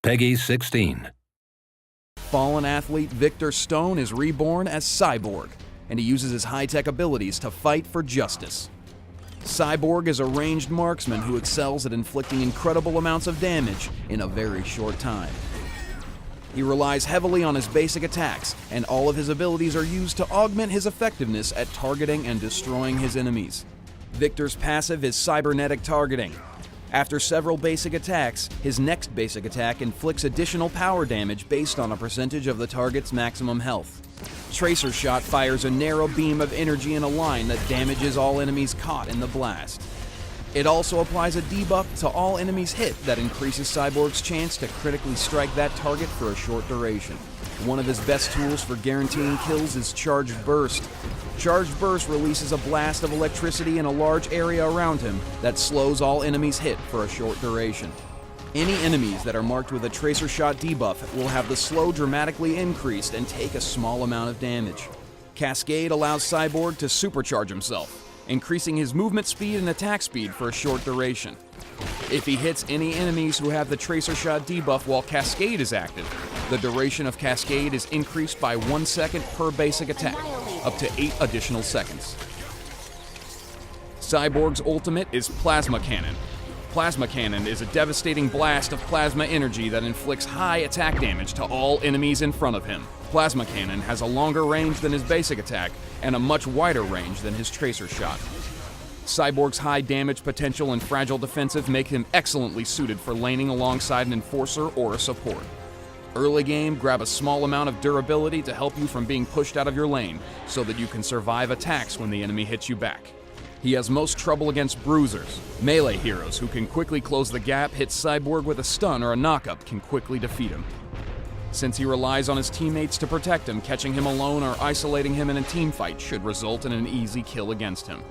Peggy 16. Fallen athlete Victor Stone is reborn as Cyborg, and he uses his high-tech abilities to fight for justice. Cyborg is a ranged marksman who excels at inflicting incredible amounts of damage in a very short time. He relies heavily on his basic attacks, and all of his abilities are used to augment his effectiveness at targeting and destroying his enemies. Victor's passive is cybernetic targeting. After several basic attacks, his next basic attack inflicts additional power damage based on a percentage of the target's maximum health. Tracer Shot fires a narrow beam of energy in a line that damages all enemies caught in the blast. It also applies a debuff to all enemies hit that increases Cyborg's chance to critically strike that target for a short duration. One of his best tools for guaranteeing kills is Charged Burst. Charged Burst releases a blast of electricity in a large area around him that slows all enemies hit for a short duration. Any enemies that are marked with a Tracer Shot debuff will have the slow dramatically increased and take a small amount of damage. Cascade allows Cyborg to supercharge himself, increasing his movement speed and attack speed for a short duration. If he hits any enemies who have the Tracer Shot debuff while Cascade is active, the duration of Cascade is increased by 1 second per basic attack, up to 8 additional seconds. Cyborg's ultimate is Plasma Cannon. Plasma Cannon is a devastating blast of plasma energy that inflicts high attack damage to all enemies in front of him. Plasma Cannon has a longer range than his basic attack and a much wider range than his Tracer Shot. Cyborg's high damage potential and fragile defensive make him excellently suited for laning alongside an enforcer or a support. Early game, grab a small amount of durability to help you from being pushed out of your lane so that you can survive attacks when the enemy hits you back. He has most trouble against bruisers. Melee heroes who can quickly close the gap, hit Cyborg with a stun or a knockup can quickly defeat him. Since he relies on his teammates to protect him, catching him alone or isolating him in a teamfight should result in an easy kill against him.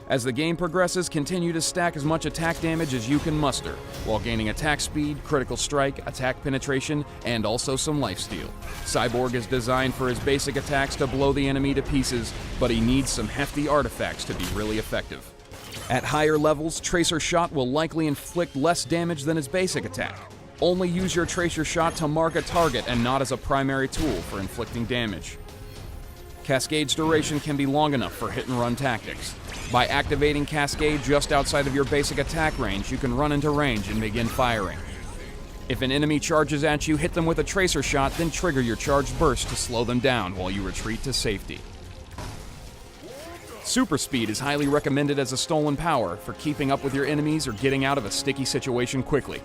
As the game progresses, continue to stack as much attack damage as you can muster, while gaining attack speed, critical strike, attack penetration, and also some lifesteal. Cyborg is designed for his basic attacks to blow the enemy to pieces, but he needs some hefty artifacts to be really effective. At higher levels, Tracer Shot will likely inflict less damage than his basic attack. Only use your Tracer Shot to mark a target and not as a primary tool for inflicting damage. Cascade's duration can be long enough for hit-and-run tactics. By activating Cascade just outside of your basic attack range, you can run into range and begin firing. If an enemy charges at you, hit them with a Tracer Shot, then trigger your Charged Burst to slow them down while you retreat to safety. Super Speed is highly recommended as a stolen power for keeping up with your enemies or getting out of a sticky situation quickly.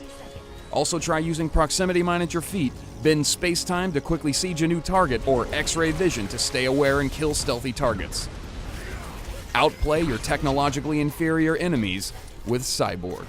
Also try using Proximity Mine at your feet, bend space-time to quickly siege a new target, or X-ray vision to stay aware and kill stealthy targets. Outplay your technologically inferior enemies with Cyborg.